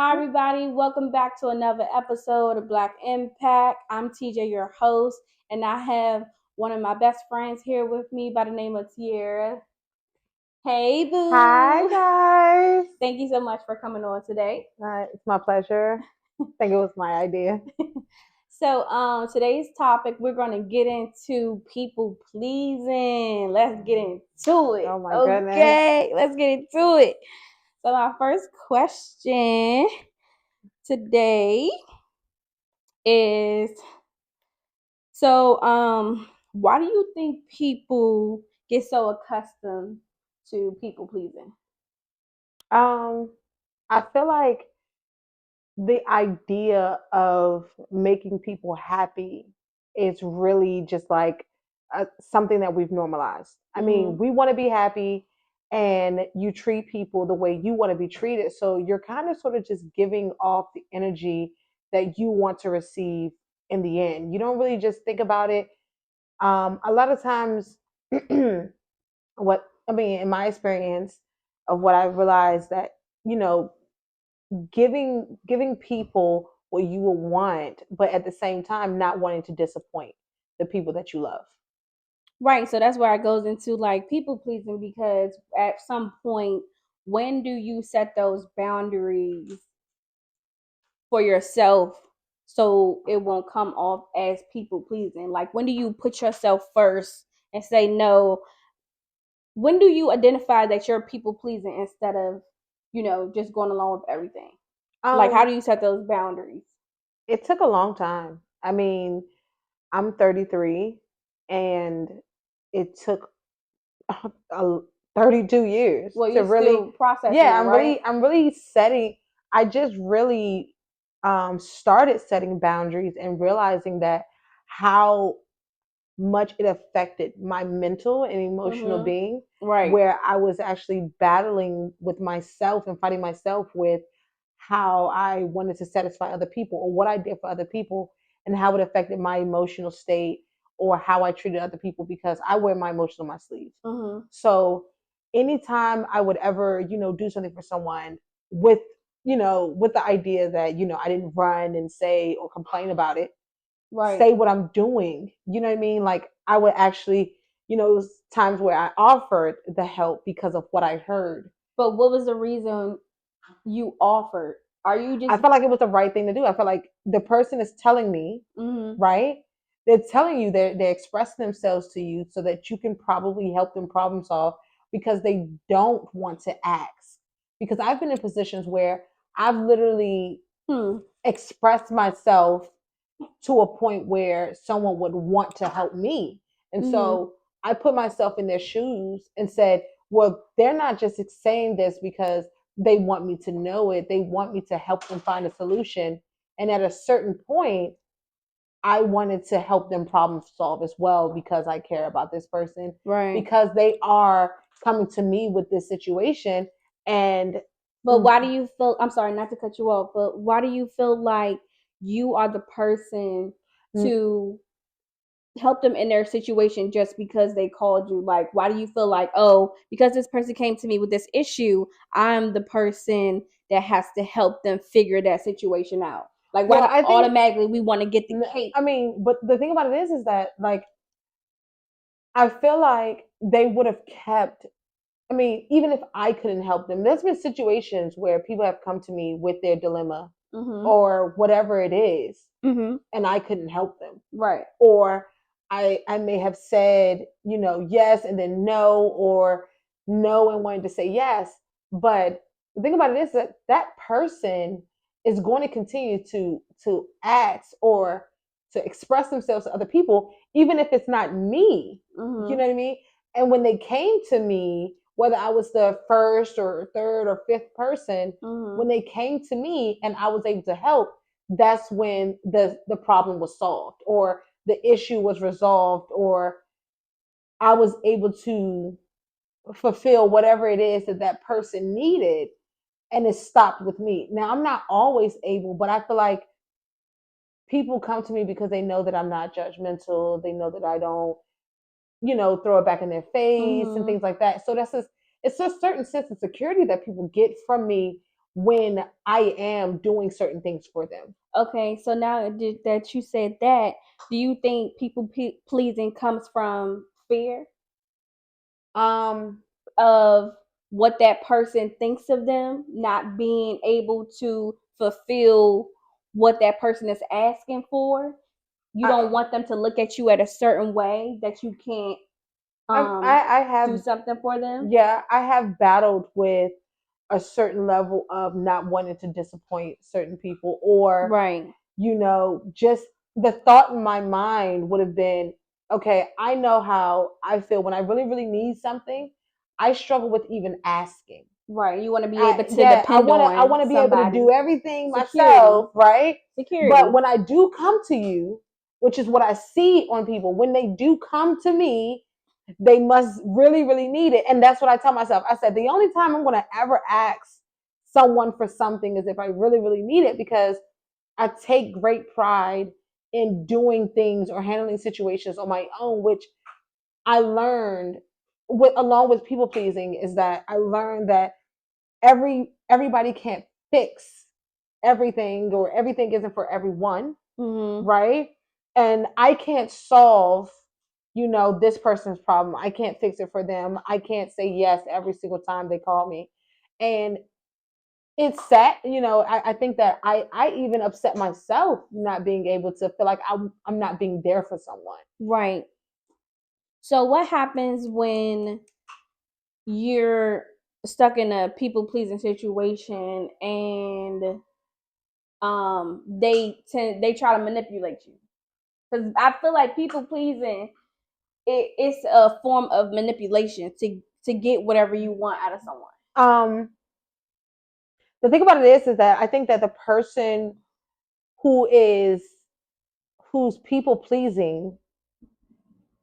Hi, everybody. Welcome back to another episode of Black Impact. I'm TJ, your host, and I have one of my best friends here with me by the name of Tierra. Hey, Hi, boo. guys. Thank you so much for coming on today. It's my pleasure. I think it was my idea. So, today's topic, we're going to get into people pleasing. Let's get into it. Oh, my goodness. Okay, let's get into it. So, my first question today is why do you think people get so accustomed to people pleasing? Um, I feel like the idea of making people happy is really just like something that we've normalized. I mean, Mm-hmm. we want to be happy and you treat people the way you want to be treated. So you're kind of sort of just giving off the energy that you want to receive in the end. You don't really just think about it. A lot of times, what I mean, in my experience of what I realized that, you know, giving people what you will want, but at the same time not wanting to disappoint the people that you love. Right. So that's where it goes into like people pleasing because at some point, when do you set those boundaries for yourself so it won't come off as people pleasing? Like, when do you put yourself first and say no? When do you identify that you're people pleasing instead of, just going along with everything? Like, how Um, do you set those boundaries? it took a long time. I mean, I'm 33 and it took a 32 years Well, to you're really, still processing yeah, it, right? I'm really setting, I just really started setting boundaries and realizing that how much it affected my mental and emotional Mm-hmm. being, Right. where I was actually battling with myself and fighting myself with how I wanted to satisfy other people or what I did for other people and how it affected my emotional state or how I treated other people because I wear my emotions on my sleeve. Mm-hmm. So anytime I would ever, do something for someone with, with the idea that, I didn't run and say or complain about it, Right. say what I'm doing. You know what I mean? Like I would actually, it was times where I offered the help because of what I heard. But what was the reason you offered? Are you I just felt like it was the right thing to do. I felt like the person is telling me, mm-hmm. right? They're telling you they're expressing themselves to you so that you can probably help them problem solve because they don't want to ask. Because I've been in positions where I've literally expressed myself to a point where someone would want to help me. And Mm-hmm. so I put myself in their shoes and said, well, they're not just saying this because they want me to know it, they want me to help them find a solution. And at a certain point, I wanted to help them problem solve as well because I care about this person, Right. because they are coming to me with this situation. And But why do you feel, I'm sorry not to cut you off, but why do you feel like you are the person to help them in their situation just because they called you? Like, why do you feel like, oh, because this person came to me with this issue, I'm the person that has to help them figure that situation out? Like, why well, do I think, automatically we want to get the cake? I mean, but the thing about it is that like I feel like they would have kept, I mean, even if I couldn't help them, there's been situations where people have come to me with their dilemma Mm-hmm. or whatever it is, Mm-hmm. and I couldn't help them. Right. Or I may have said, yes and then no, or no and wanted to say yes. But the thing about it is that that person is going to continue to ask or to express themselves to other people, even if it's not me. You Mm-hmm. know what I mean? And when they came to me, whether I was the first or third or fifth person, Mm-hmm. when they came to me and I was able to help, that's when the problem was solved or the issue was resolved or I was able to fulfill whatever it is that that person needed, and it stopped with me. Now I'm not always able, but I feel like people come to me because they know that I'm not judgmental, they know that I don't, throw it back in their face and Mm-hmm. things like that. So it's a certain sense of security that people get from me when I am doing certain things for them. Okay, so now that you said that, do you think people pleasing comes from fear Um, of what that person thinks of them, not being able to fulfill what that person is asking for? You I, don't want them to look at you at a certain way that you can't I do have, something for them. yeah, I have battled with a certain level of not wanting to disappoint certain people, or Right. just the thought in my mind would have been, okay, I know how I feel when I really, really need something. I struggle with even asking. Right. You want to be able to Yeah, depend I on want to be able to somebody. do everything Security. myself, right? But Security. when I do come to you, which is what I see on people, when they do come to me, they must really, really need it. And that's what I tell myself. I said, the only time I'm going to ever ask someone for something is if I really, really need it, because I take great pride in doing things or handling situations on my own, which I learned along with people pleasing, is that I learned that everybody can't fix everything, or everything isn't for everyone, Mm-hmm. right? And I can't solve this person's problem. I can't fix it for them. I can't say yes every single time they call me. And it's sad. I think that I even upset myself not being able to feel like I'm not being there for someone. Right. So what happens when you're stuck in a people pleasing situation and they try to manipulate you? Because I feel like people pleasing, it's a form of manipulation to get whatever you want out of someone. um the thing about it is that I think that the person who is who's people pleasing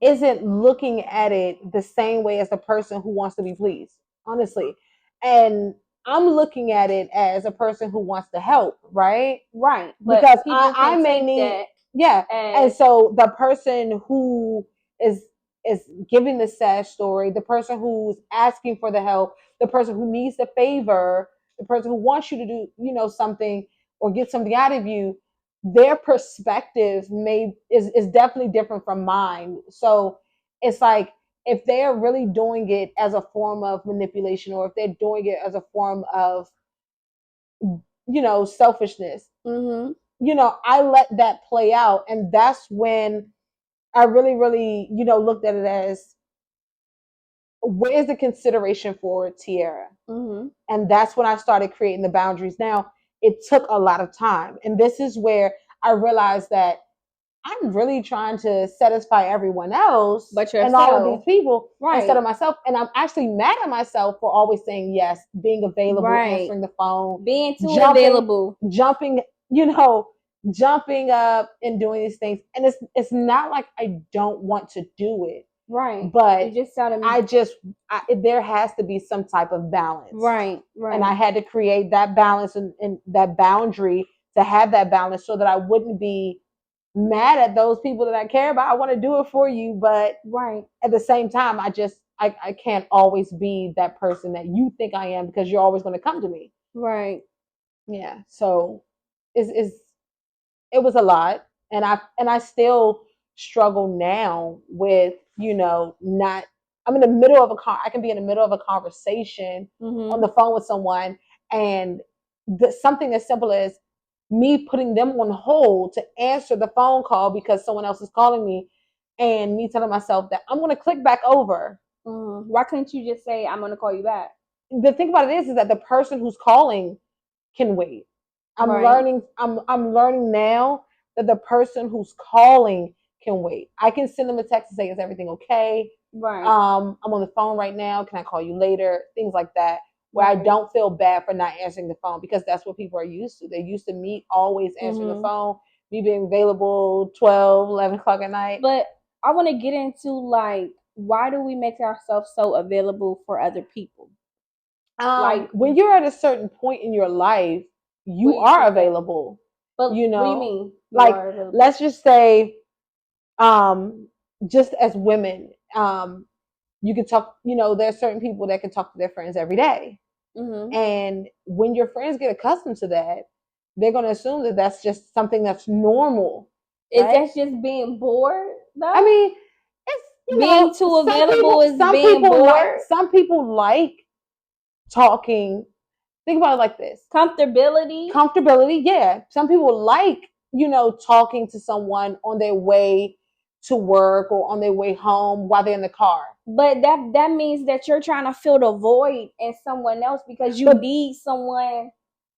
isn't looking at it the same way as the person who wants to be pleased, honestly. And I'm looking at it as a person who wants to help, right? Right. But Because people I can may take need, that yeah. And as so the person who is is giving the sad story, the person who's asking for the help, the person who needs the favor, the person who wants you to do, something or get something out of you, their perspective is definitely different from mine. So it's like, if they're really doing it as a form of manipulation, or if they're doing it as a form of selfishness, mm-hmm. I let that play out. And that's when I really, really, looked at it as, where's the consideration for Tierra? Mm-hmm. And that's when I started creating the boundaries. Now, it took a lot of time. And this is where I realized that I'm really trying to satisfy everyone else But and all of these yourself. people instead Right. of myself. And I'm actually mad at myself for always saying yes, being available, Right. answering the phone, Being too jumping, available. jumping, you know, jumping up and doing these things. And it's not like I don't want to do it, Right. but It just sounded I just there has to be some type of balance. right. And I Right. had to create that balance, and that boundary, to have that balance, so that I wouldn't be mad at those people that I care about. I want to do it for you, but Right. at the same time, I can't always be that person that you think I am, because you're always going to come to me. Right. Yeah. So is it was a lot, and I still struggle now with, not, I'm in the middle of I can be in the middle of a conversation on Mm-hmm. the phone with someone, and something as simple as me putting them on hold to answer the phone call because someone else is calling me, and me telling myself that I'm going to click back over. Mm-hmm. Why couldn't you just say I'm gonna call you back? The thing about it is that the person who's calling can wait. Right. I'm learning now that the person who's calling can wait. I can send them a text and say, "Is everything okay? Right. I'm on the phone right now. Can I call you later?" Things like that, where I Right. don't feel bad for not answering the phone, because that's what people are used to. They're used to me always answering the Mm-hmm. phone, me being available 12, 11 o'clock at night. But I want to get into like why do we make ourselves so available for other people? Like, When you're at a certain point in your life, what you do you are think that? available. But You what do you know, mean you like, are available? let's just say, um, just as women, you can talk. There are certain people that can talk to their friends every day. Mm-hmm. And when your friends get accustomed to that, they're going to assume that that's just something that's normal. Is right? that just being bored though? I mean, it's Being too available is being bored. some people like talking. Think about it like this: Comfortability. comfortability. Yeah, some people like talking to someone on their way to work or on their way home while they're in the car. But that means that you're trying to fill the void in someone else because you need someone.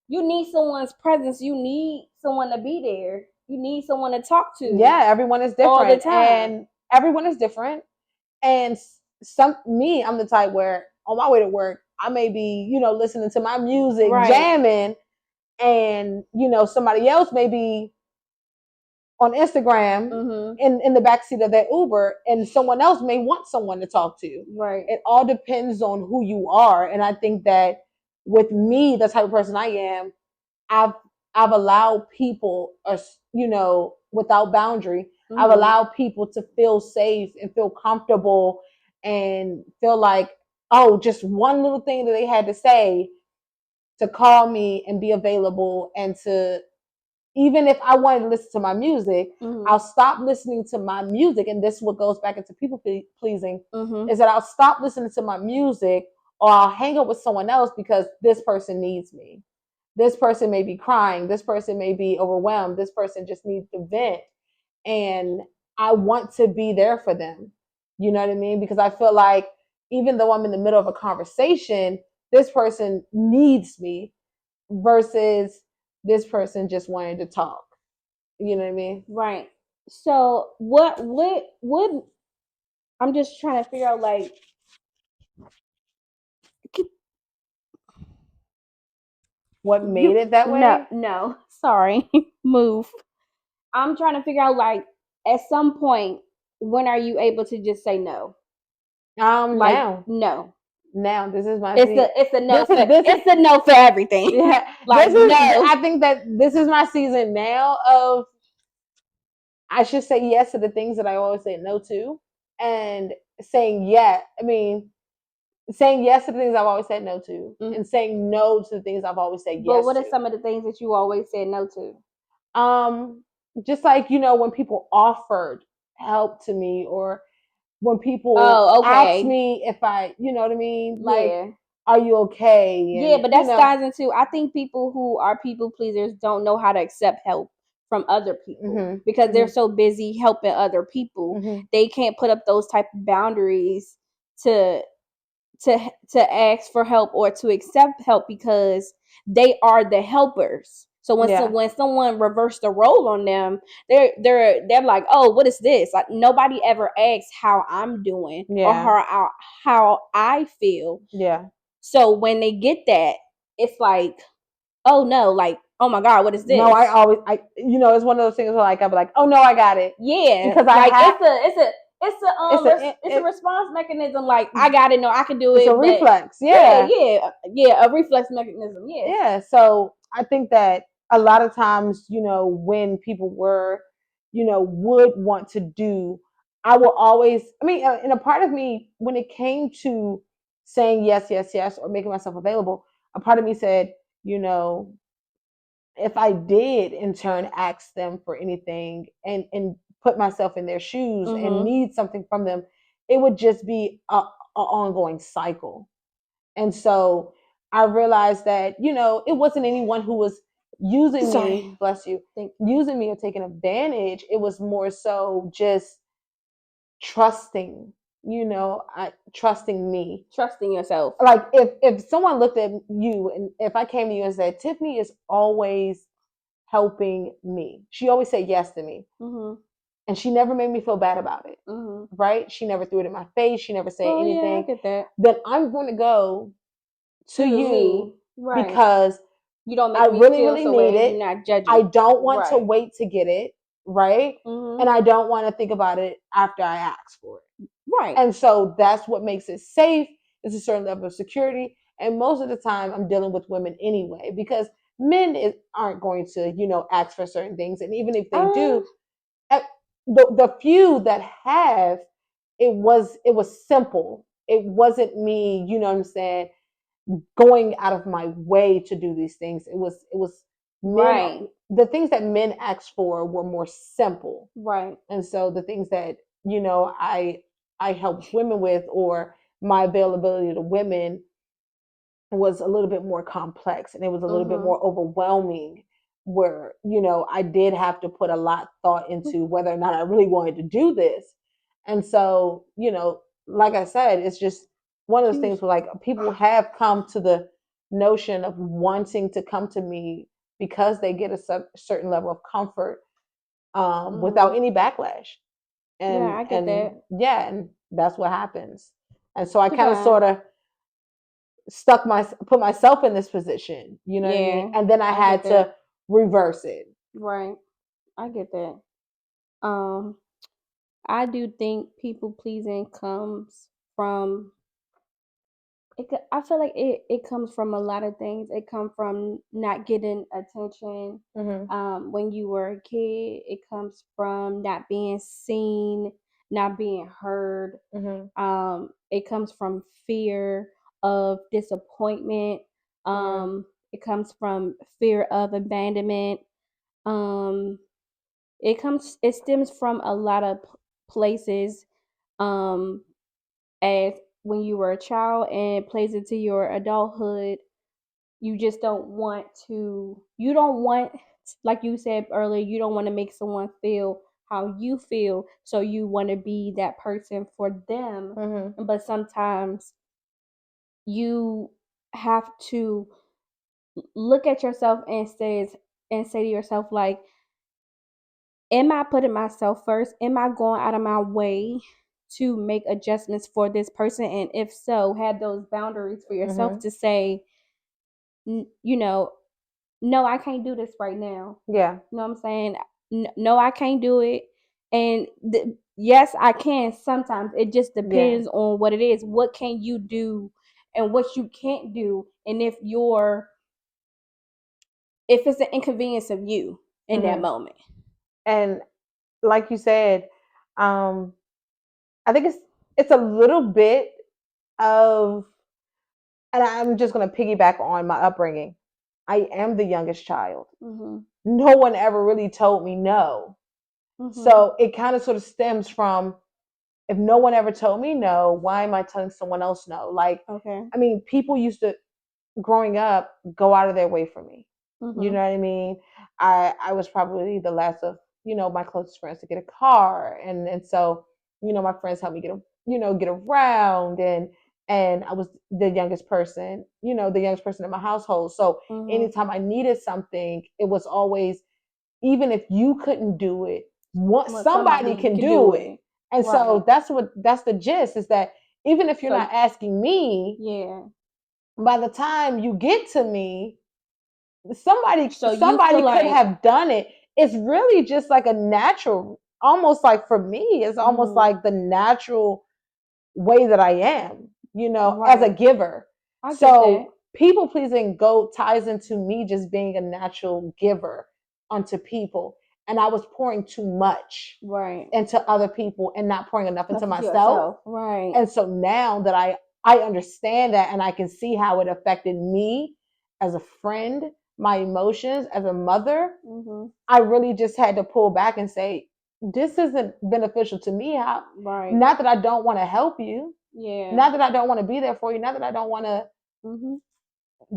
You need someone's presence. You need someone to be there. You need someone to talk to. Yeah, everyone is different, all the time. and everyone is different. And I'm the type where on my way to work, I may be, listening to my music, Right. jamming, and somebody else may be on Instagram Mm-hmm. in the backseat of that Uber, and someone else may want someone to talk to. Right. It all depends on who you are, and I think that with me, the type of person I am, I've allowed people, without boundary. Mm-hmm. I've allowed people to feel safe and feel comfortable and feel like, oh, just one little thing that they had to say to call me and be available, and to, even if I wanted to listen to my music, Mm-hmm. I'll stop listening to my music. And this is what goes back into people pleasing, Mm-hmm. is that I'll stop listening to my music, or I'll hang up with someone else because this person needs me. This person may be crying. This person may be overwhelmed. This person just needs to vent. And I want to be there for them. You know what I mean? Because I feel like even though I'm in the middle of a conversation, this person needs me versus this person just wanting to talk. You know what I mean? Right. So what I'm just trying to figure out, like, What made it that way? No, sorry. Move. I'm trying to figure out, like, at some point, when are you able to just say no? Like, No. Now this is my it's a no. It's a no for everything. Yeah. Like, no. I think that this is my season now of, I should say yes to the things that I always say no to, and saying saying yes to the things I've always said no to, and saying no to the things I've always said yes to. But what are some of the things that you always said no to? Just like, when people offered help to me, or when people ask me if I, you know what I mean? Like, Yeah. Are you okay? And, yeah, but that ties into, I think people who are people pleasers don't know how to accept help from other people, because they're so busy helping other people. They can't put up those type of boundaries to ask for help or to accept help, because they are the helpers. So when someone reversed the role on them, they're like, oh, what is this? Like, nobody ever asks how I'm doing or how I feel. Yeah. So when they get that, it's like, oh no, like, oh my God, what is this? No, it's one of those things where, like, I'll be like, oh no, I got it. Yeah, because it's a response mechanism. Like, I gotta know, I can do it. It's a reflex. Yeah, a reflex mechanism. Yeah. Yeah. So I think that a lot of times, when people would want to do, I will always, and a part of me, when it came to saying yes, yes, yes, or making myself available, a part of me said, if I did in turn ask them for anything and put myself in their shoes and need something from them, it would just be a ongoing cycle. And so I realized that, it wasn't anyone who was using me, bless you, using me or taking advantage. It was more so just trusting, trusting me. Trusting yourself. Like, if someone looked at you, and if I came to you and said, Tiffany is always helping me. She always said yes to me. And she never made me feel bad about it. Right? She never threw it in my face. She never said anything. Yeah, I get that. Then I'm going to go to you, right, because you don't make I me really, feel really so need way. it. You're not judging. I don't want to wait to get it, right? And I don't want to think about it after I ask for it. Right. And so that's what makes it safe. It's a certain level of security. And most of the time I'm dealing with women anyway, because men aren't going to, ask for certain things. And even if they do, the few that have, it was simple. It wasn't me, you know what I'm saying, going out of my way to do these things. It was men. Right. The things that men asked for were more simple, Right. and so the things that I helped women with, or my availability to women, was a little bit more complex, and it was a little bit Mhm. more overwhelming, where I did have to put a lot thought into whether or not I really wanted to do this. And so, like I said, it's just one of those things Jeez. where, like, people have come to the notion of wanting to come to me because they get a certain level of comfort, without Mhm. any backlash. Yeah, and I get and that. yeah, and that's what happens. And so I Too kind of bad. sort of put myself in this position, you know what I mean? Yeah, And then I I get had that. to reverse it. Right. I get that. Um, I do think people pleasing comes from I feel like it comes from a lot of things. It comes from not getting attention Mm-hmm. when you were a kid. It comes from not being seen, not being heard. Mm-hmm. It comes from fear of disappointment. Right. It comes from fear of abandonment. Um, it stems from a lot of places. Um, as when you were a child and plays into your adulthood, you just you don't want, like you said earlier, you don't want to make someone feel how you feel, so you want to be that person for them. Mm-hmm. But sometimes you have to look at yourself and say to yourself, like, am I putting myself first? Am I going out of my way to make adjustments for this person? And if so, have those boundaries for yourself Mm-hmm. to say, you know, no, I can't do this right now. Yeah. You know what I'm saying? No, I can't do it. And yes, I can sometimes. It just Yeah. depends on what it is. What can you do and what you can't do? And if it's an inconvenience of you in that Mm-hmm. moment. And like you said, um, I think it's a little bit of, and I'm just going to piggyback on my upbringing. I am the youngest child. Mhm. No one ever really told me no. Mhm. So it kind of sort of stems from, if no one ever told me no, why am I telling someone else no? Like, Okay. I mean, people used to, growing up, go out of their way for me. You know Mhm. what I mean? I was probably the last of, my closest friends to get a car. And so, my friends helped me get around, and I was the youngest person, the youngest person in my household. So Mhm. anytime I needed something, it was always, even if you couldn't do it, Well, somebody somebody can can do do it. it. And so Right. that's the gist, is that even if you're So not asking me, yeah. by the time you get to me, somebody So you feel somebody could like have done it. It's really just like a natural, almost like, for me, it's almost mhm. like the natural way that I am, as a Right. giver. I get that. So people pleasing go ties into me just being a natural giver unto people. And I was pouring too much Right. into other people and not pouring enough into Nothing to myself. yourself. Right. And so now that I understand that, and I can see how it affected me as a friend, my emotions as a mother, Mhm. I really just had to pull back and say, this isn't beneficial to me. How, Right. not that I don't want to help you, Yeah. not that I don't want to be there for you, not that I don't want to Mhm.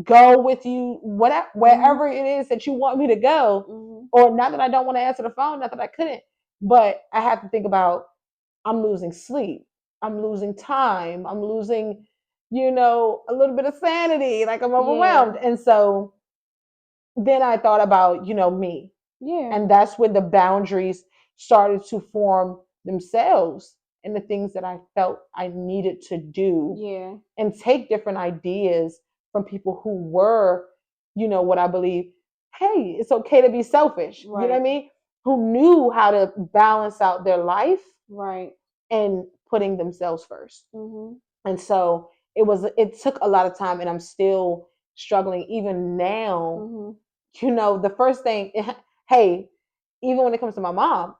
go with you, whatever, Mhm. wherever it is that you want me to go, Mhm. or not that I don't want to answer the phone, not that I couldn't, but I have to think about, I'm losing sleep, I'm losing time, I'm losing, a little bit of sanity, like I'm Yeah. overwhelmed. And so then I thought about, me. Yeah. And that's when the boundaries started to form themselves, and the things that I felt I needed to do, Yeah. and take different ideas from people who were, what I believe, hey, it's okay to be selfish. You know what I Right. mean? Who knew how to balance out their life Right. and putting themselves first. Mhm. And so it took a lot of time, and I'm still struggling even now. Mhm. The first thing, hey, even when it comes to my mom,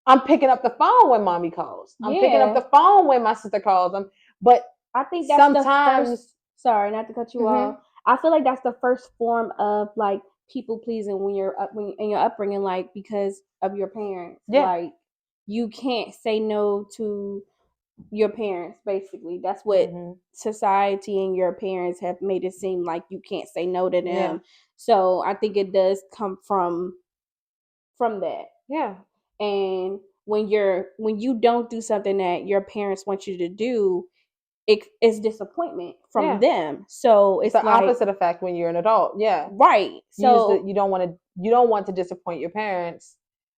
I'm picking up the phone when mommy calls. I'm picking up Yeah. the phone when my sister calls. But I think that's the sometimes, first. sorry, not to cut you off. I feel like that's the first form of like people pleasing when you're up when in your upbringing, like because of your parents. Yeah. Like you can't say no to your parents. Basically, that's what society and your parents have made it seem like you can't say no to them. Yeah. So I think it does come from that. Yeah. And when you don't do something that your parents want you to do, it's disappointment from Yeah. them. So It's it's the like opposite effect when you're an adult. Yeah. right. So You don't want to disappoint your parents.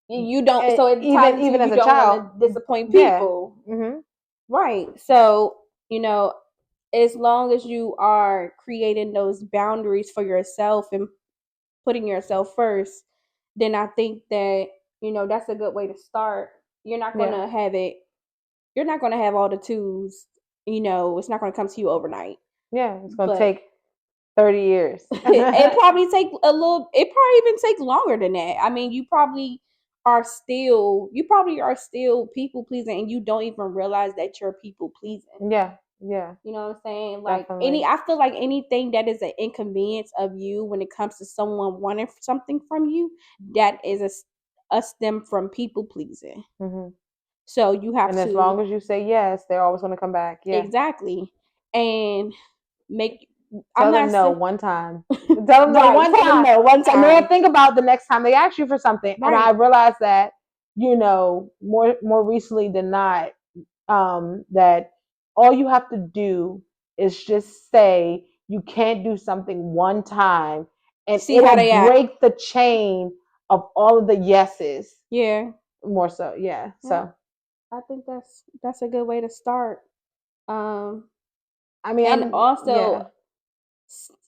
you don't. And So it ties into even as you a don't child. want to disappoint Yeah. people. Mm-hmm. Right. So as long as you are creating those boundaries for yourself and putting yourself first, then I think that that's a good way to start. You're not gonna have it. You're not gonna have all the tools. It's not gonna come to you overnight. Yeah, it's gonna take 30 years. It probably take a little. It probably even take longer than that. I mean, you probably are still people pleasing, and you don't even realize that you're people pleasing. Yeah, yeah. You know what I'm saying? Like Definitely. I feel like anything that is an inconvenience of you when it comes to someone wanting something from you, that is a stem from people pleasing. Mm-hmm. So you have and to, as long as you say yes, they're always going to come back. Yeah, exactly, and make. Tell I'm them not no saying, one time. Tell them no right, one tell them time. no one And then time. think about the next time they ask you for something. And I Right. realized that, more recently than not, that all you have to do is just say you can't do something one time, and See how it'll they act. break the chain of all of the yeses. Yeah. More so, yeah. So I think that's a good way to start. I mean, And also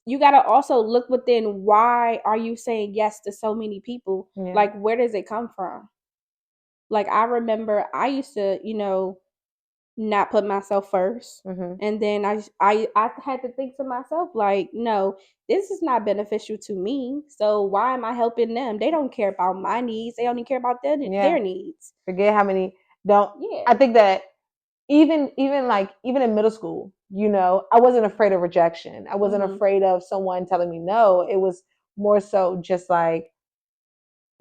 you got to also look within, why are you saying yes to so many people? Yeah. Like, where does it come from? Like, I remember I used to, not put myself 1st. And then I had to think to myself, like, no, this is not beneficial to me. So why am I helping them? They don't care about my needs. They only care about their needs. Forget how many don't. Yeah. I think that even in middle school, I wasn't afraid of rejection. I wasn't afraid of someone telling me no. It was more so just like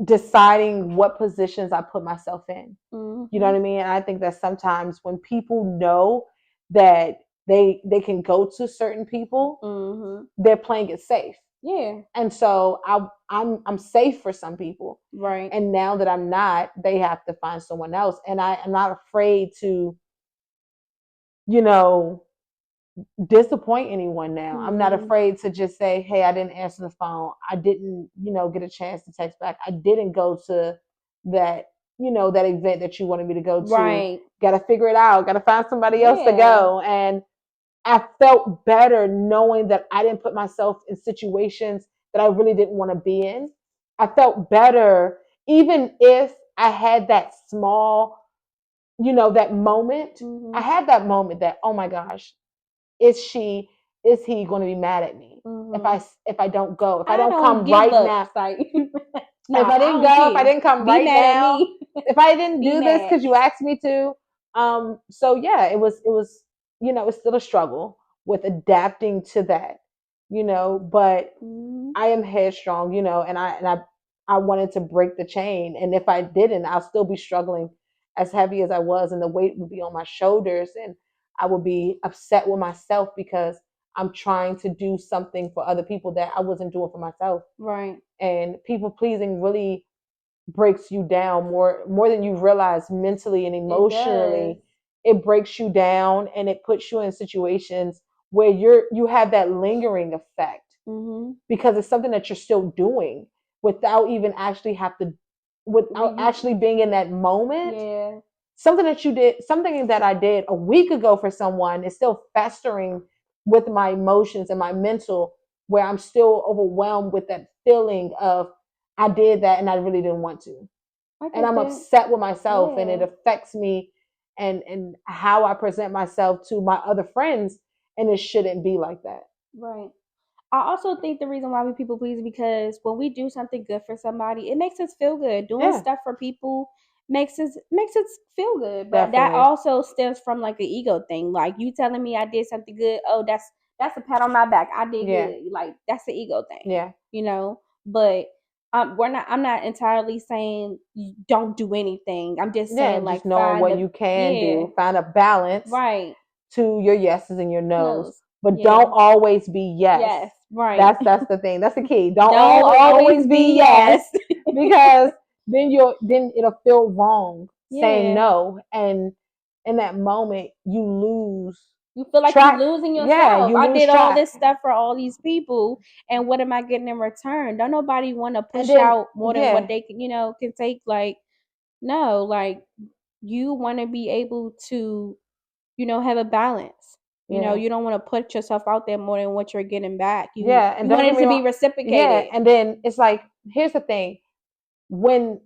deciding what positions I put myself in. You know what I mean? And I think that sometimes when people know that they can go to certain people, they're playing it safe. Yeah. And so I'm safe for some people. Right. And now that I'm not, they have to find someone else. And I'm not afraid to, disappoint anyone now. I'm not afraid to just say, hey, I didn't answer the phone. I didn't, get a chance to text back. I didn't go to that, that event that you wanted me to go to. Right. Got to figure it out. Got to find somebody else to go. And I felt better knowing that I didn't put myself in situations that I really didn't want to be in. I felt better even if I had that small, that moment. I had that moment that, oh my gosh, is he going to be mad at me if I don't go, if I don't come right now? If I didn't go, if I didn't come right now, if I didn't do this because you asked me to. So yeah, it was it's still a struggle with adapting to that, but I am headstrong, and I wanted to break the chain, and if I didn't, I'll still be struggling as heavy as I was, and the weight would be on my shoulders, and I would be upset with myself because I'm trying to do something for other people that I wasn't doing for myself. Right. And people pleasing really breaks you down more than you realize, mentally and emotionally. It breaks you down, and it puts you in situations where you have that lingering effect, because it's something that you're still doing without even actually actually being in that moment. Yeah. Something that I did a week ago for someone is still festering with my emotions and my mental, where I'm still overwhelmed with that feeling of, I did that and I really didn't want to. And I'm upset with myself, and it affects me and how I present myself to my other friends, and it shouldn't be like that. Right. I also think the reason why we people please is because when we do something good for somebody, it makes us feel good. Doing stuff for people makes us feel good. But that also stems from like an ego thing. Like, you telling me I did something good, oh, that's a pat on my back. I did Yeah. good. Like that's the ego thing. Yeah. You know, but I'm not entirely saying you don't do anything. I'm just Yeah, saying like just knowing what you can do, find a balance right to your yeses and your nos, but Yeah. don't always be yes. Yes, right. That's the thing. That's the key. Don't always be yes, because then it'll feel wrong saying Yeah. no, and in that moment you lose. You feel like track. you're losing yourself. Yeah, you I lose did all track. this stuff for all these people, and what am I getting in return? Don't nobody want to push then, out more than yeah. what they can, can take. Like, no, like you want to be able to, have a balance. You know, Yeah. you don't want to put yourself out there more than what you're getting back. You and want don't it get me to be wrong. reciprocated. Yeah, and then it's like, here's the thing. When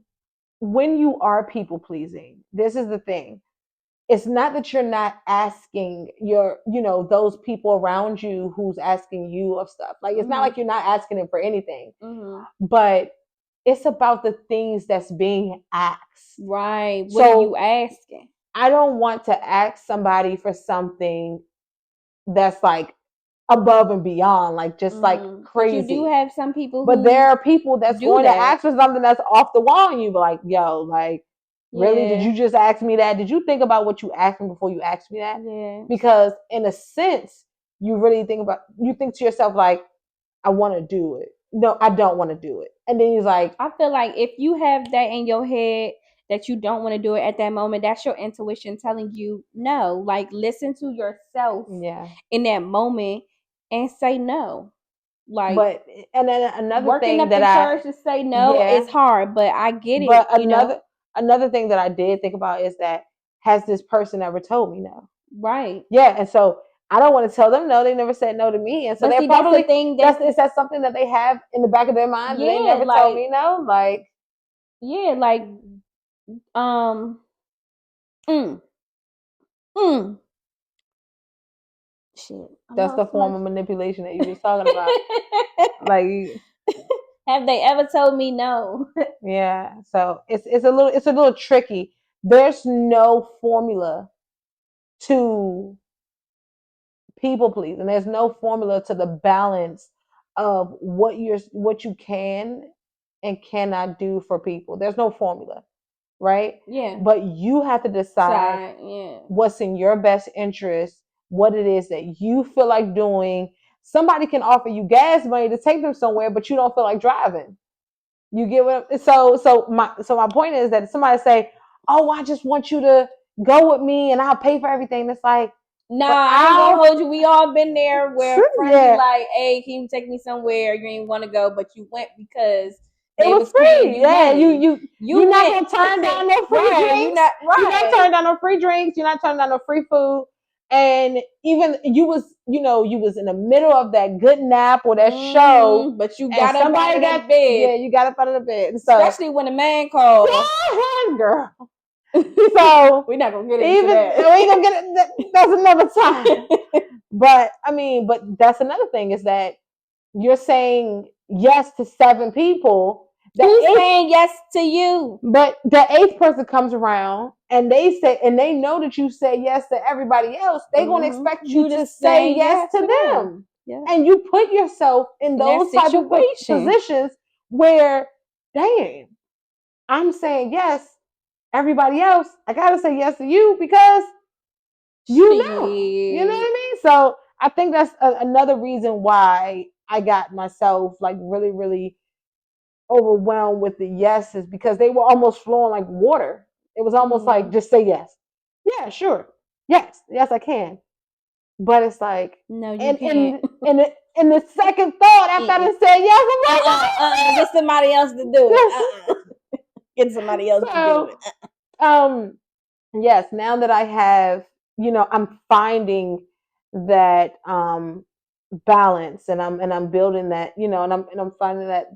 you are people pleasing, this is the thing. It's not that you're not asking those people around you who's asking you of stuff. Like, it's not like you're not asking them for anything, but it's about the things that's being asked. Right. What are you asking? I don't want to ask somebody for something that's like above and beyond, like just like crazy. But you do have some people but there are people that's going to ask for something that's off the wall, and you be like, yo, like, really? Did you just ask me that? Did you think about what you asked me before you asked me that? Yeah. Because in a sense, you really think to yourself, like, I want to do it. No, I don't want to do it. And then he's like, I feel like if you have that in your head that you don't want to do it at that moment, that's your intuition telling you no. Like, listen to yourself in that moment and say no. Like, but and then another working thing up that the courage to say no is hard, but I get it. But another thing that I did think about is that, has this person ever told me no? Right. Yeah, and so I don't want to tell them no. They never said no to me, and so they're probably, is that something that they have in the back of their mind? They never told me no. Like, yeah, like shit. That's the form of manipulation that you was talking about. Like, have they ever told me no? Yeah, so it's a little tricky. There's no formula to people please, and there's no formula to the balance of what you can and cannot do for people. There's no formula, right? Yeah. But you have to decide what's in your best interest, what it is that you feel like doing. Somebody can offer you gas money to take them somewhere, but you don't feel like driving. You get what? So my point is that somebody say, "Oh, I just want you to go with me, and I'll pay for everything." It's like, nah, I ain't gonna hold you. We all been there where friends be like, "Hey, can you take me somewhere? You ain't want to go, but you went because it was free." You're not gonna turn down no free drinks. You're not turning down no free drinks. You're not turning down no free food. And even you was in the middle of that good nap or that show, but you got up out of the bed. Yeah, you got up out of the bed. So, especially when a man calls, girl. So we're not gonna get into that. We ain't gonna get it. That's another time. But that's another thing, is that you're saying yes to 7 people. Who's saying yes to you? But the 8th person comes around and they know that you say yes to everybody else. They're gonna expect you to say yes to them. Yeah. And you put yourself in those type of positions where, dang, I'm saying yes. Everybody else, I gotta say yes to you because you know what I mean? So I think that's another reason why I got myself like really, really overwhelmed with the yeses, because they were almost flowing like water. It was almost like, just say yes. Yeah, sure. Yes, I can. But it's like, no, you can't. In the second thought after I said yes, I'm like, get somebody else to do it. Get somebody else to do it. Yes, now that I have, I'm finding that balance, and I'm building that, and I'm finding that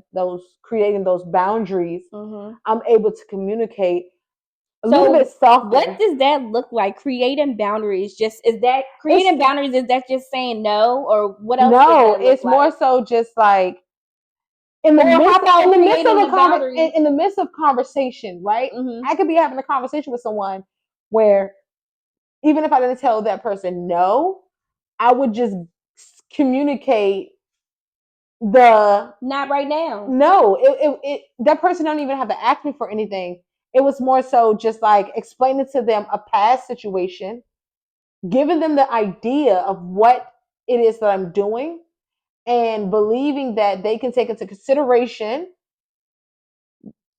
creating those boundaries, I'm able to communicate a little bit softer. What does that look like? Creating boundaries, is that just saying no, or what else? No, it's more so just like in the midst of conversation, right? I could be having a conversation with someone where, even if I didn't tell that person no, I would just communicate the Not right now. no. It that person don't even have to ask me for anything. It was more so just like explaining to them a past situation, giving them the idea of what it is that I'm doing, and believing that they can take into consideration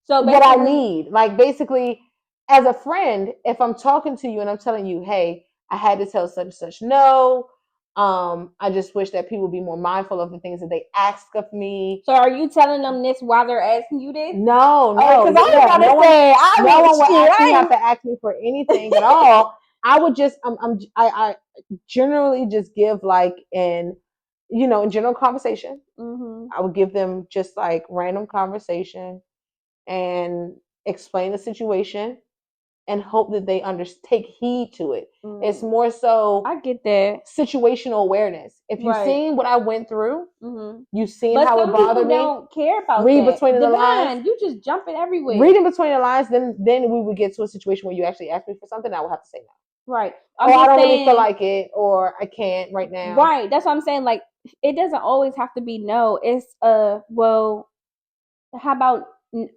So what I basically, need. Like basically, as a friend, if I'm talking to you and I'm telling you, hey, I had to tell such and such no. I just wish that people be more mindful of the things that they ask of me. so are you telling them this while they're asking you this? No, Because I was yeah, about to no say, no one would actually I have to ask me for anything at all. I would just, I generally just give like in, in general conversation. Mm-hmm. I would give them just like random conversation and explain the situation and hope that they take heed to it. It's more so I get that. situational awareness. If you've Right. seen what I went through, Mm-hmm. you've seen But how some it bothered people me. don't care about Read that. between the Divine, lines. you just jumping everywhere. Reading between the lines, then we would get to a situation where you actually ask me for something, I will have to say no. Right. Or I don't really feel like it, or I can't right now. Right. That's what I'm saying. Like, it doesn't always have to be no. It's well, how about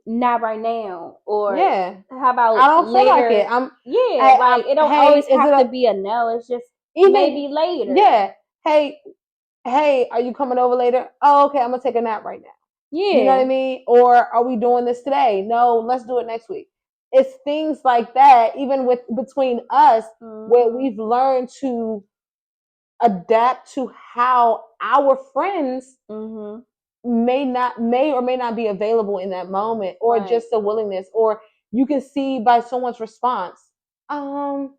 not right now? Or Yeah. how about I don't later? feel like it. Like it don't always have to be a no. It's just even, maybe later. Yeah. Hey, are you coming over later? Oh, okay, I'm gonna take a nap right now. Yeah. You know what I mean? Or are we doing this today? No, let's do it next week. It's things like that, even with between us, where we've learned to adapt to how our friends may or may not be available in that moment, or just the willingness, or you can see by someone's response, I'll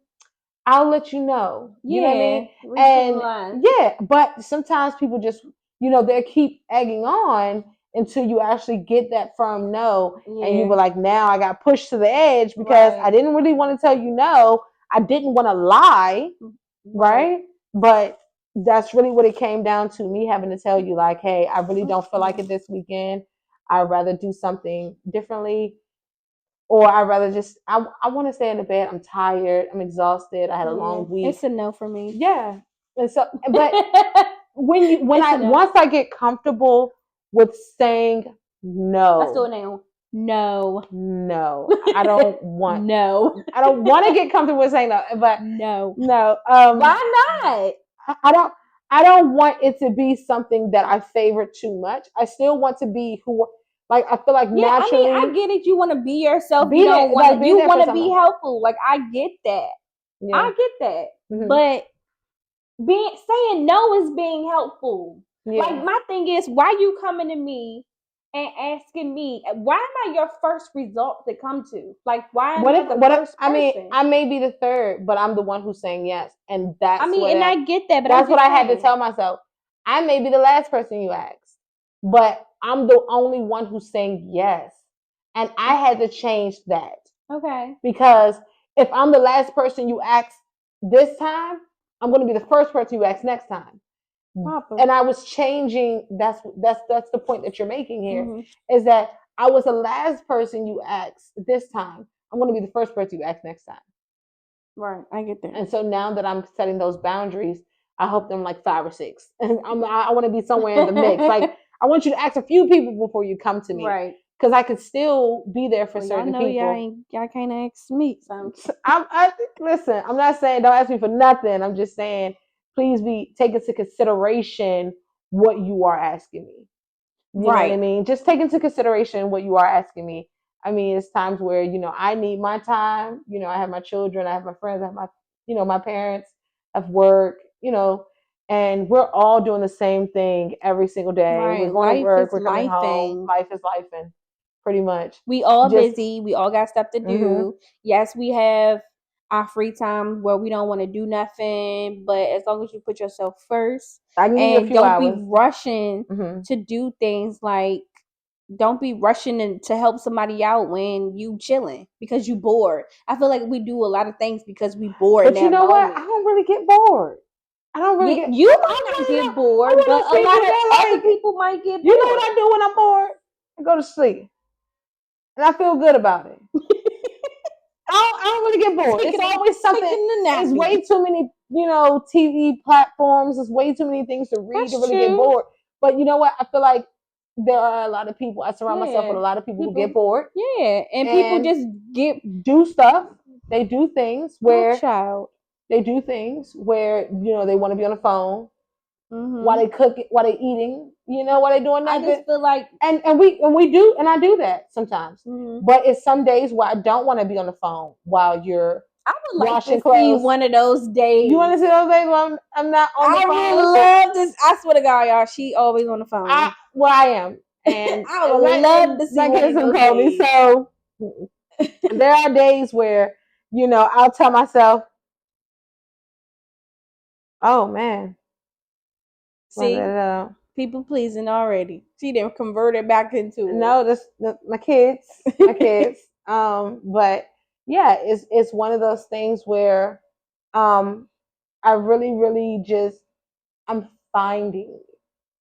let you know. You know what I mean? And but sometimes people just, they keep egging on until you actually get that firm no. And you were like, now I got pushed to the edge because I didn't really want to tell you no. I didn't want to lie, right? But that's really what it came down to, me having to tell you, like, hey, I really don't feel like it this weekend. I'd rather do something differently. Or I'd rather just, I want to stay in the bed. I'm tired. I'm exhausted. I had a long week. It's a no for me. Yeah. And so, but once I get comfortable with saying no. Let's do it now. No. I don't want. No. I don't want to get comfortable with saying no. But no. Why not? I don't want it to be something that I favor too much. I still want to be who. Like, I feel like naturally. I get it. You want to be yourself. You don't want to. You want to be helpful. Like, I get that. Yeah. I get that. Mm-hmm. But saying no is being helpful. Yeah. Like, my thing is, why you coming to me and asking me, why am I your first result to come to? Like, why am I the first person? I mean, I may be the third, but I'm the one who's saying yes. And that's I get that, but that's what I had to tell myself. I may be the last person you asked, but I'm the only one who's saying yes. And I had to change that. Okay. Because if I'm the last person you ask this time, I'm going to be the first person you ask next time. Papa. And I was changing. That's the point that you're making here, is that I was the last person you asked this time. I'm going to be the first person you ask next time. Right, I get that. And so now that I'm setting those boundaries, I hope them like 5 or 6. And I want to be somewhere in the mix. Like, I want you to ask a few people before you come to me, right? Because I could still be there for certain people. Y'all can't ask me. Listen, I'm not saying don't ask me for nothing. I'm just saying, please take into consideration what you are asking me. You know what I mean? Just take into consideration what you are asking me. I mean, it's times where, I need my time. I have my children, I have my friends, I have my, my parents, I have work, and we're all doing the same thing every single day. Right. We're going to work, we're coming home. Life is lifing, pretty much. We all busy. We all got stuff to do. Mm-hmm. Yes, we have our free time where we don't want to do nothing, but as long as you put yourself first and don't be rushing to do things, like don't be rushing to help somebody out when you chilling because you bored. I feel like we do a lot of things because we bored. But you know what? I don't really get bored. I don't really get. You might not get bored, but a lot of other people might get bored. You know what I do when I'm bored? I go to sleep, and I feel good about it. I don't really get bored. It's always something. There's way too many TV platforms. There's way too many things to read That's to really get true. bored. But you know what? I feel like there are a lot of people. I surround myself Yeah. with a lot of people who People- get bored Yeah, and people And- just get do stuff. They do things my where child. they do things where they want to be on the phone Mhm. while they cook, while they eating, while they doing I that. just feel like and we do, and I do that sometimes. mhm. But it's some days where I don't want to be on the phone while you're I would like washing to see clothes. one of those days. You want to see those days where I'm not on the phone? I would love this. I swear to God, y'all, she always on the phone. I am, and I would love to see my one kids of those told me days. so. There are days where I'll tell myself, "Oh man, See, people pleasing already. She didn't convert it back into it. No, my kids, my kids. But yeah, it's one of those things where, I really, really just I'm finding.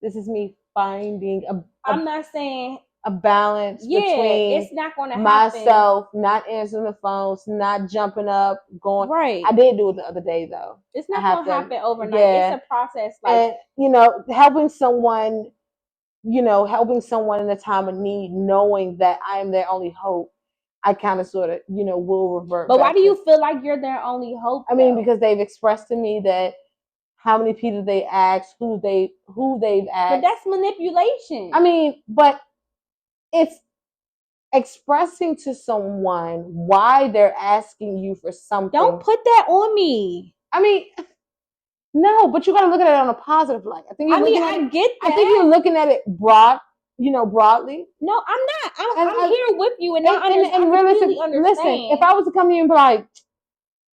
This is me finding I'm not saying a balance yeah, between it's not going to happen. myself not answering the phones, not jumping up, going. Right. I did do it the other day though. It's not going to happen overnight. Yeah. It's a process. Like, and helping someone, helping someone in a time of need, knowing that I am their only hope, I kind of sort of, will revert. But why do you feel like you're their only hope? I mean, because they've expressed to me that how many people they asked, who they've asked. But that's manipulation. I mean, but it's expressing to someone why they're asking you for something. Don't put that on me. I mean, no, but you got to look at it on a positive light. I think. I get that. I think you're looking at it broadly. No, I'm not. I'm here with you, and I really understand. Listen, if I was to come to you and be like,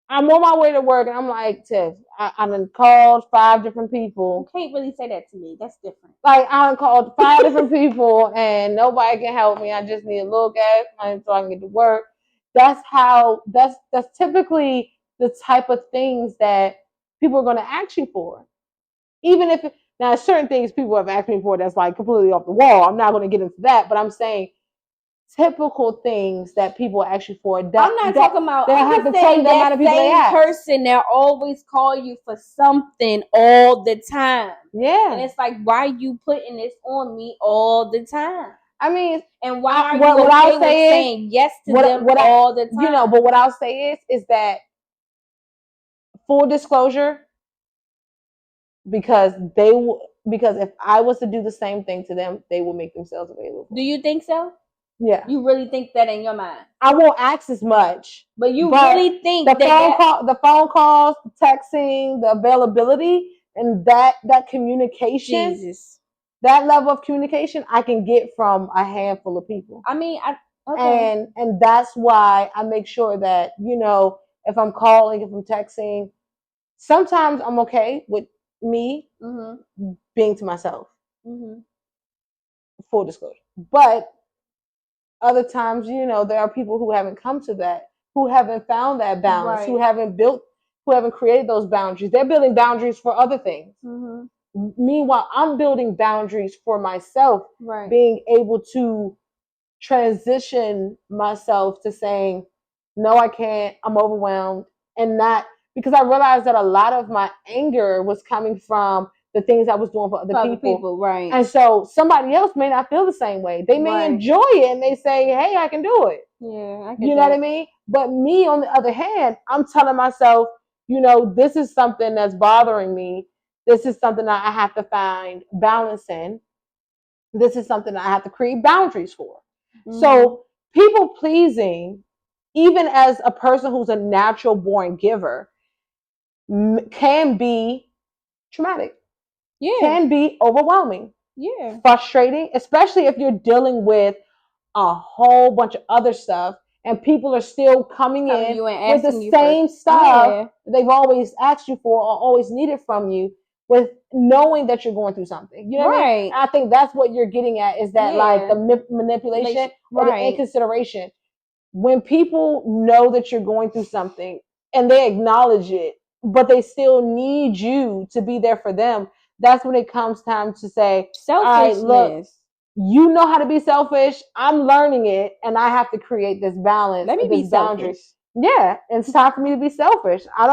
I'm on my way to work, and I'm like, Tiff, I done called 5 different people. You can't really say that to me. That's different. Like, I done called 5 different people, and nobody can help me. I just need a little gas money so I can get to work. That's typically the type of things that people are going to ask you for. Even if now certain things people have asked me for that's like completely off the wall. I'm not going to get into that, but I'm saying typical things that people ask you for. I'm not talking about. They have to tell you the amount of people they ask. Person that always call you for something all the time. Yeah, and it's like, why are you putting this on me all the time? I mean, and why are you okay with saying yes to them all the time? But what I'll say is that full disclosure, because if I was to do the same thing to them, they will make themselves available. Do you think so? Yeah. You really think that in your mind? I won't ask as much. But really think the phone calls, the texting, the availability, and that communication, Jesus, that level of communication I can get from a handful of people. I mean, okay. And that's why I make sure that, if I'm calling, if I'm texting, sometimes I'm okay with me being to myself. Full disclosure. But other times, there are people who haven't come to that, who haven't found that balance, right. who haven't created those boundaries. They're building boundaries for other things. Meanwhile, I'm building boundaries for myself, right. Being able to transition myself to saying, no, I can't, I'm overwhelmed, and not because I realized that a lot of my anger was coming from the things I was doing for other people. Right. And so somebody else may not feel the same way. They may enjoy it and they say, hey, I can do it. Yeah, I can. You know what I mean? But me, on the other hand, I'm telling myself, this is something that's bothering me. This is something that I have to find balance in. This is something that I have to create boundaries for. So people pleasing, even as a person who's a natural born giver, can be traumatic. Yeah. Can be overwhelming. Yeah. Frustrating, especially if you're dealing with a whole bunch of other stuff and people are still coming in with the same stuff they've always asked you for or always needed from you, with knowing that you're going through something. You know what I mean? I think that's what you're getting at, is that like the manipulation or the inconsideration. When people know that you're going through something and they acknowledge it, but they still need you to be there for them, that's when it comes time to say, selfishness. Look, you know how to be selfish. I'm learning it, and I have to create this balance. Let me be selfish. Yeah, it's time for me to be selfish. I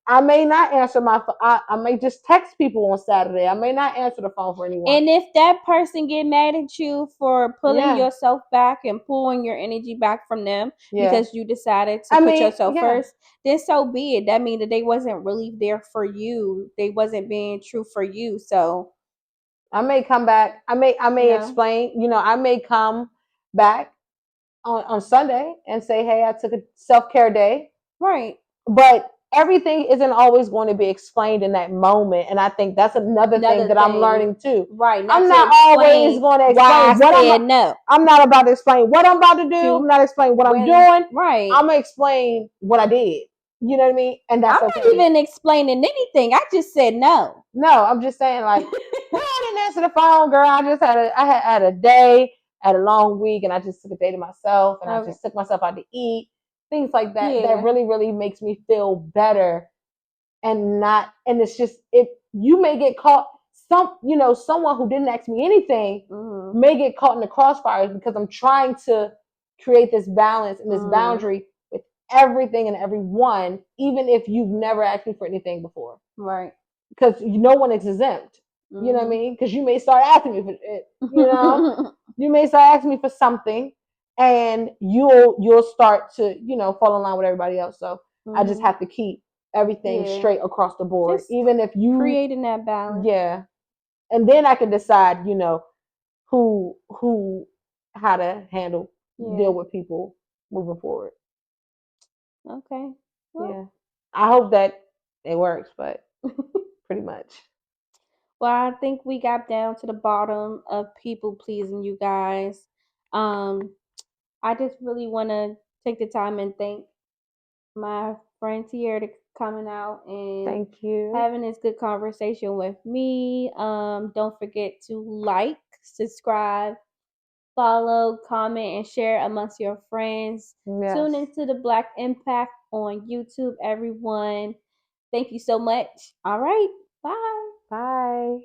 I may not answer my phone. I may just text people on Saturday. I may not answer the phone for anyone. And if that person get mad at you for pulling Yeah. yourself back and pulling your energy back from them Yeah. because you decided to I put mean, yourself yeah. first, then so be it. That means that they wasn't really there for you. They wasn't being true for you. So I may come back. I may Yeah. explain. You know, I may come back on Sunday and say, hey, I took a self-care day. right. But everything isn't always going to be explained in that moment. And I think that's another thing that I'm thing. learning too. Right. I'm not always going to why explain I what said no. I'm not about to explain what I'm about to do. To I'm not explaining what I'm when- doing. Right. I'm gonna explain what I did. You know what I mean? And that's I'm okay. not even explaining anything. I just said no. No, I'm just saying like, well, I didn't answer the phone, girl. I just had a day, had a long week, and I just took a day to myself, and I Okay. just took myself out to eat, things like that. Yeah. That really, really makes me feel better, and it's just it. You may get caught. Someone who didn't ask me anything Mhm. may get caught in the crossfires because I'm trying to create this balance and this Mhm. boundary with everything and everyone, even if you've never asked me for anything before. Right. Because no one is exempt. You know what I mean? Because you may start asking me for it. You know, you may start asking me for something, and you'll start to fall in line with everybody else. So I just have to keep everything Yeah. straight across the board, Just even if you creating that balance. Yeah, and then I can decide, who how to handle deal with people moving forward. Okay. Well, Yeah, I hope that it works, but pretty much. Well, I think we got down to the bottom of people pleasing, you guys. I just really want to take the time and thank my friend Tierra to coming out and Thank you. having this good conversation with me. Don't forget to like, subscribe, follow, comment, and share amongst your friends. Yes. Tune into the Black Impact on YouTube, everyone. Thank you so much. All right. Bye. Bye.